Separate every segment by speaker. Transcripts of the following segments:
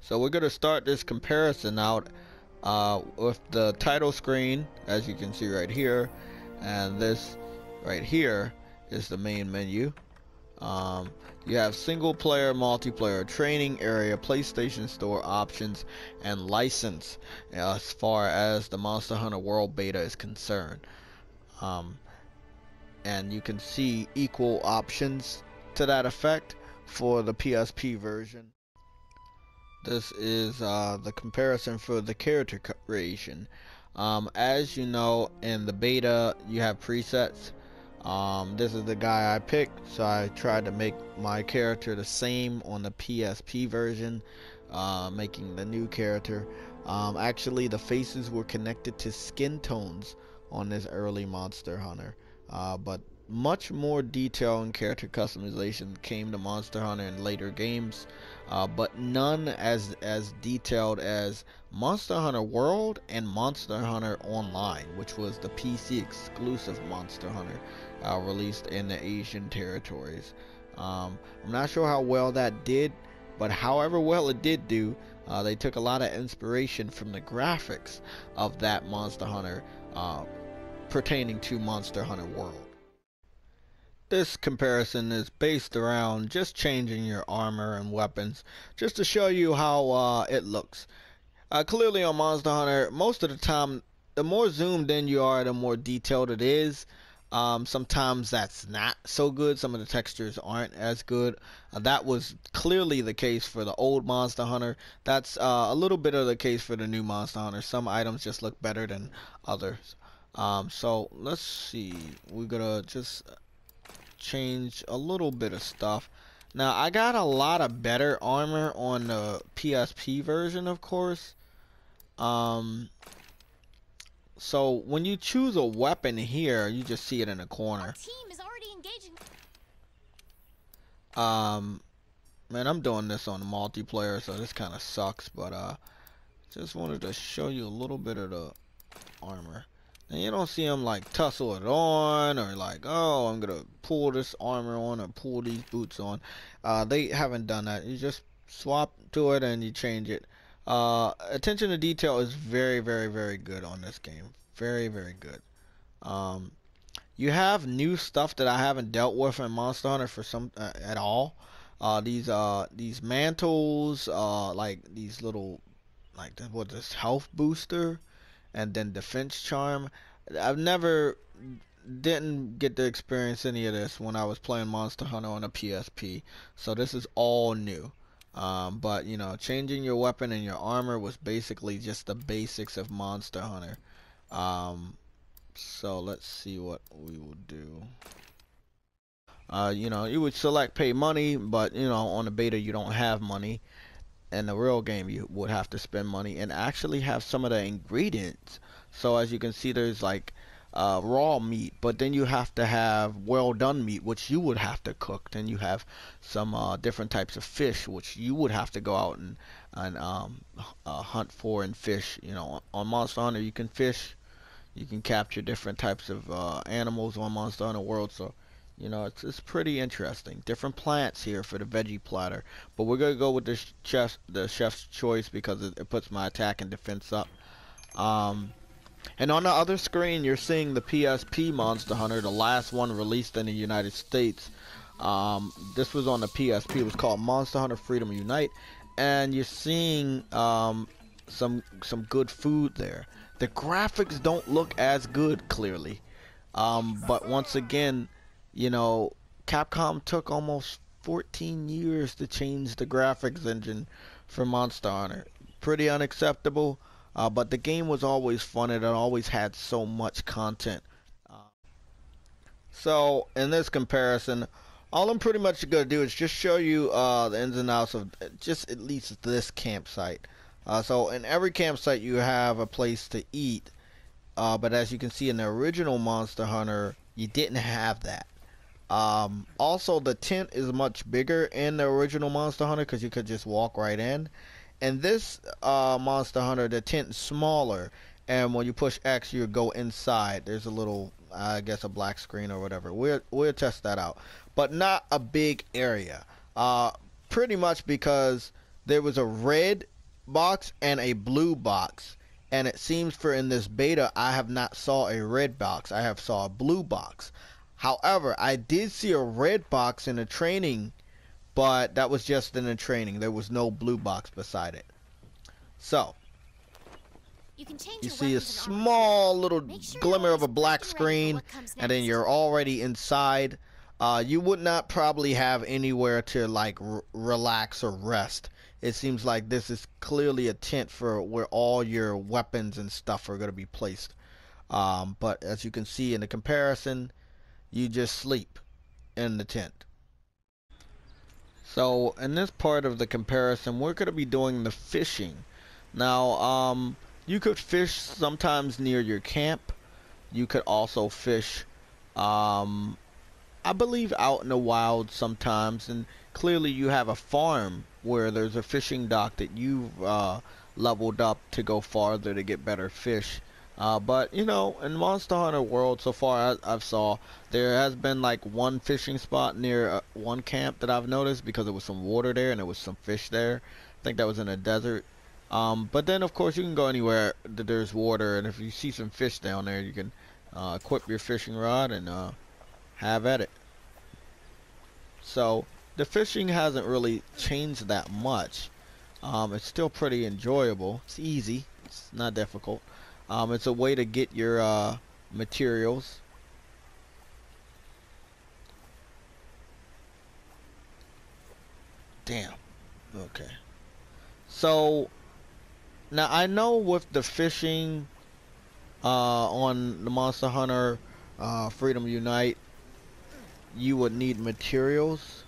Speaker 1: So we're going to start this comparison out with the title screen, as you can see right here, and this right here is the main menu. You have single player, multiplayer, training area, PlayStation Store options, and license as far as the Monster Hunter World Beta is concerned. And you can see equal options to that effect for the PSP version. This is the comparison for the character creation. As you know, in the beta you have presets. This is the guy I picked, so I tried to make my character the same on the PSP version, making the new character. Actually, the faces were connected to skin tones on this early Monster Hunter, but much more detail and character customization came to Monster Hunter in later games, but none as detailed as Monster Hunter World and Monster Hunter Online, which was the PC exclusive Monster Hunter released in the Asian territories. I'm not sure how well that did, but however well it did do, they took a lot of inspiration from the graphics of that Monster Hunter pertaining to Monster Hunter World. This comparison is based around just changing your armor and weapons, just to show you how it looks. Clearly on Monster Hunter, most of the time, the more zoomed in you are, the more detailed it is. Sometimes that's not so good. Some of the textures aren't as good. That was clearly the case for the old Monster Hunter. That's a little bit of the case for the new Monster Hunter. Some items just look better than others. So let's see. We're gonna just change a little bit of stuff. Now I got a lot of better armor on the PSP version, of course. So when you choose a weapon here, you just see it in the corner.
Speaker 2: Our team is already engaging.
Speaker 1: Man, I'm doing this on the multiplayer, so this kind of sucks, but just wanted to show you a little bit of the armor. And you don't see them like tussle it on, or like, oh, I'm gonna pull this armor on or pull these boots on. They haven't done that. You just swap to it and you change it. Attention to detail is very, very, very good on this game. Very, very good. You have new stuff that I haven't dealt with in Monster Hunter for some at all. These mantles, like these little, like what, this health booster, and then defense charm. I've never didn't get to experience any of this when I was playing Monster Hunter on a PSP, so this is all new. But you know, changing your weapon and your armor was basically just the basics of Monster Hunter. So let's see what we will do. You know, you would select pay money, but you know, on the beta you don't have money. In the real game you would have to spend money and actually have some of the ingredients. So as you can see, there's like raw meat, but then you have to have well done meat, which you would have to cook. Then you have some different types of fish, which you would have to go out and hunt for and fish. You know, on Monster Hunter you can fish, you can capture different types of animals on Monster Hunter World. So you know, it's pretty interesting. Different plants here for the veggie platter, but we're gonna go with the chef's choice because it puts my attack and defense up. And on the other screen, you're seeing the PSP Monster Hunter, the last one released in the United States. This was on the PSP. It was called Monster Hunter Freedom Unite, and you're seeing some good food there. The graphics don't look as good, clearly, but once again, you know, Capcom took almost 14 years to change the graphics engine for Monster Hunter. Pretty unacceptable, but the game was always fun and it always had so much content. So in this comparison, all I'm pretty much going to do is just show you the ins and outs of just at least this campsite. So in every campsite you have a place to eat, but as you can see in the original Monster Hunter, you didn't have that. Also, the tent is much bigger in the original Monster Hunter because you could just walk right in. And this Monster Hunter, the tent is smaller, and when you push X, you go inside. There's a little, I guess, a black screen or whatever. We'll test that out, but not a big area. Pretty much because there was a red box and a blue box, and it seems for in this beta I have not saw a red box. I have saw a blue box. However, I did see a red box in the training, but that was just in the training. There was no blue box beside it. So you see a small little glimmer of a black screen, and then you're already inside. You would not probably have anywhere to like relax or rest. It seems like this is clearly a tent for where all your weapons and stuff are going to be placed. But as you can see in the comparison, you just sleep in the tent. So in this part of the comparison, we're going to be doing the fishing. Now, you could fish sometimes near your camp. You could also fish, I believe, out in the wild sometimes. And clearly you have a farm where there's a fishing dock that you've leveled up to go farther to get better fish. But you know, in Monster Hunter World so far, I've saw there has been like one fishing spot near one camp that I've noticed, because there was some water there and there was some fish there. I think that was in a desert. But then of course you can go anywhere that there's water, and if you see some fish down there, you can equip your fishing rod and have at it. So the fishing hasn't really changed that much. It's still pretty enjoyable. It's easy. It's not difficult. It's a way to get your materials. Damn. Okay. So now I know with the fishing on the Monster Hunter Freedom Unite, you would need materials,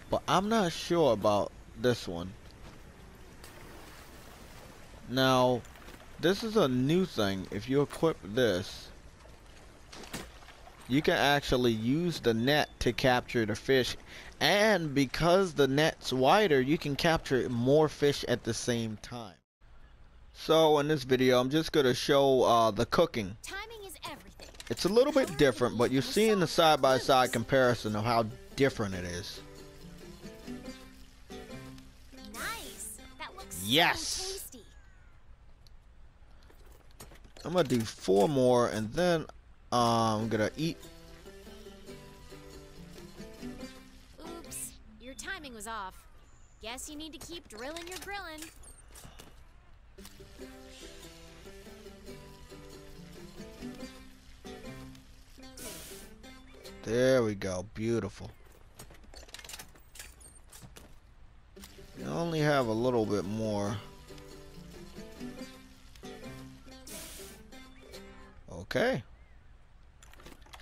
Speaker 1: but I'm not sure about this one. Now this is a new thing. If you equip this, you can actually use the net to capture the fish, and because the net's wider, you can capture more fish at the same time. So in this video, I'm just going to show the cooking.
Speaker 2: Timing is everything.
Speaker 1: It's a little bit different, but you're seeing the side-by-side comparison of how different it is.
Speaker 2: Nice. That looks
Speaker 1: yes.
Speaker 2: so tasty.
Speaker 1: I'm gonna do 4 more, and then I'm gonna eat.
Speaker 2: Oops, your timing was off. Guess you need to keep drilling your grillin'.
Speaker 1: There we go, beautiful. You only have a little bit more. Okay.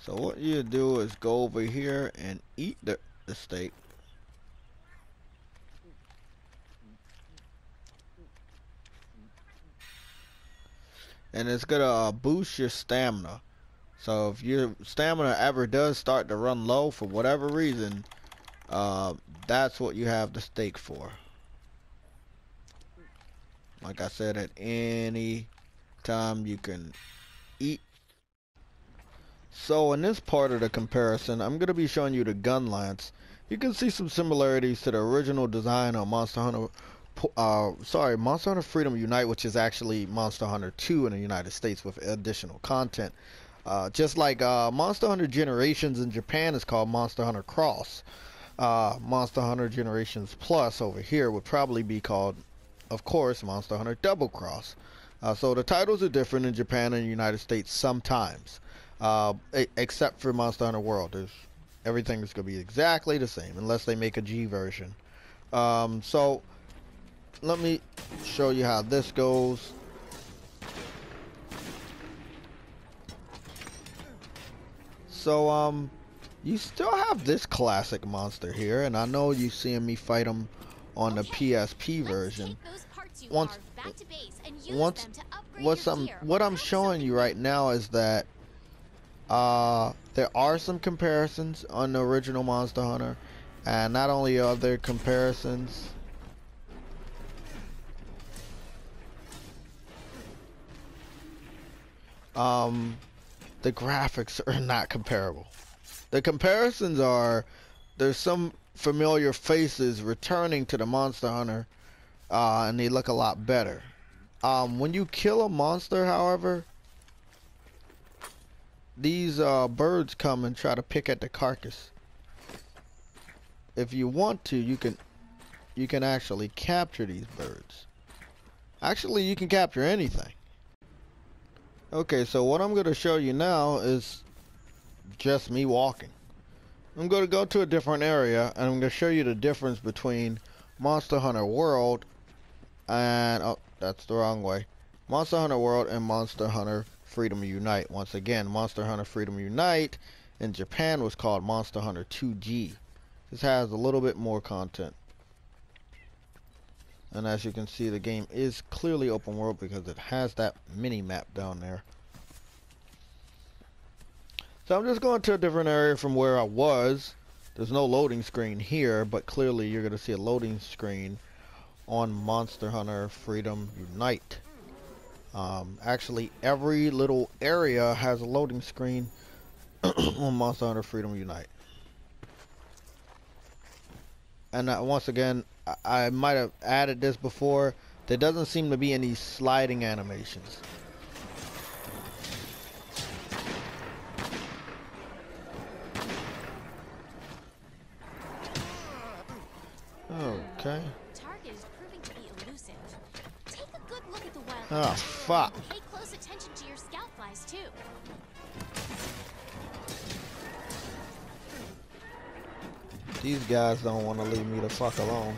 Speaker 1: So what you do is go over here and eat the steak. And it's gonna boost your stamina. So if your stamina ever does start to run low for whatever reason, that's what you have the steak for. Like I said, at any time you can eat. So in this part of the comparison, I'm going to be showing you the gun lance. You can see some similarities to the original design on Monster Hunter, Monster Hunter Freedom Unite, which is actually Monster Hunter 2 in the United States with additional content. Just like Monster Hunter Generations in Japan is called Monster Hunter Cross. Monster Hunter Generations Plus over here would probably be called, of course, Monster Hunter Double Cross. So the titles are different in Japan and the United States sometimes. Except for Monster Hunter World. Everything is going to be exactly the same unless they make a G version. So let me show you how this goes. So you still have this classic monster here, and I know you seeing me fight him on the PSP version. What I'm showing you right now is that there are some comparisons on the original Monster Hunter, and not only are there comparisons, the graphics are not comparable. The comparisons are, there's some familiar faces returning to the Monster Hunter and they look a lot better. When you kill a monster, however, these birds come and try to pick at the carcass. If you want to, you can actually capture these birds. Actually, you can capture anything. Okay, so what I'm going to show you now is just me walking. I'm going to go to a different area, and I'm going to show you the difference between Monster Hunter World and, oh, that's the wrong way. Monster Hunter World and Monster Hunter Freedom Unite. Once again, Monster Hunter Freedom Unite in Japan was called Monster Hunter 2G. This has a little bit more content. And as you can see, the game is clearly open world because it has that mini map down there. So I'm just going to a different area from where I was. There's no loading screen here, but clearly you're going to see a loading screen on Monster Hunter Freedom Unite. Actually, every little area has a loading screen on Monster Hunter Freedom Unite. And once again, I might have added this before. There doesn't seem to be any sliding animations. Okay.
Speaker 2: Target is proving to be elusive. Take a good look at the wild.
Speaker 1: Oh, fuck.
Speaker 2: Pay close attention to your scout flies too.
Speaker 1: These guys don't want to leave me the fuck alone.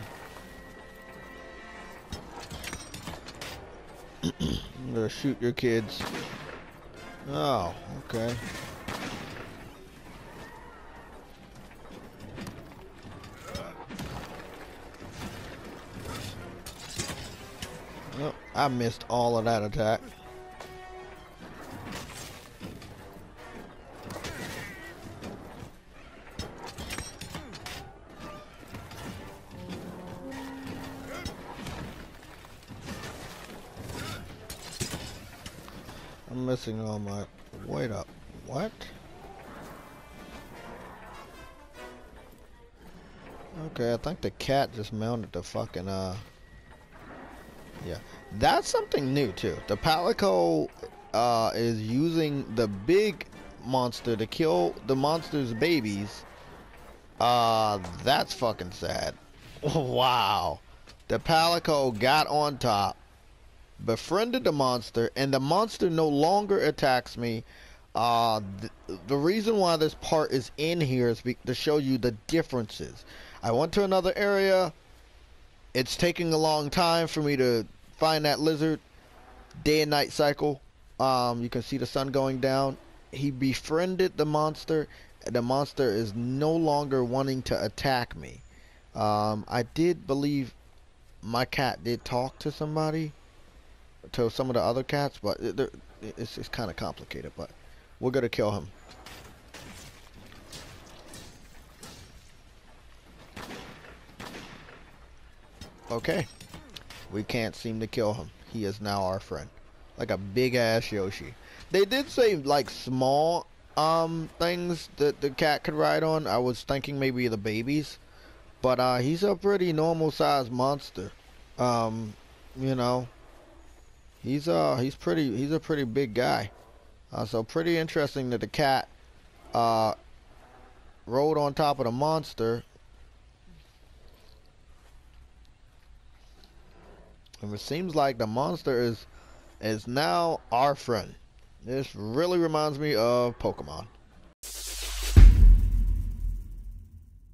Speaker 1: I'm gonna shoot your kids. Oh, okay. Oh, I missed all of that attack. I'm missing all my... Wait up. What? Okay, I think the cat just mounted the fucking, yeah. That's something new, too. The Palico, is using the big monster to kill the monster's babies. That's fucking sad. Wow. The Palico got on top, befriended the monster, and the monster no longer attacks me. The reason why this part is in here is to show you the differences. I went to another area. It's taking a long time for me to find that lizard. Day and night cycle. You can see the sun going down. He befriended the monster, and the monster is no longer wanting to attack me. I did believe my cat did talk to somebody, to some of the other cats, but it's kind of complicated. But we're gonna kill him. Okay, we can't seem to kill him. He is now our friend, like a big ass Yoshi. They did say like small things that the cat could ride on. I was thinking maybe the babies, but he's a pretty normal sized monster. You know, he's a pretty big guy. So pretty interesting that the cat rode on top of the monster. And it seems like the monster is now our friend. This really reminds me of Pokemon.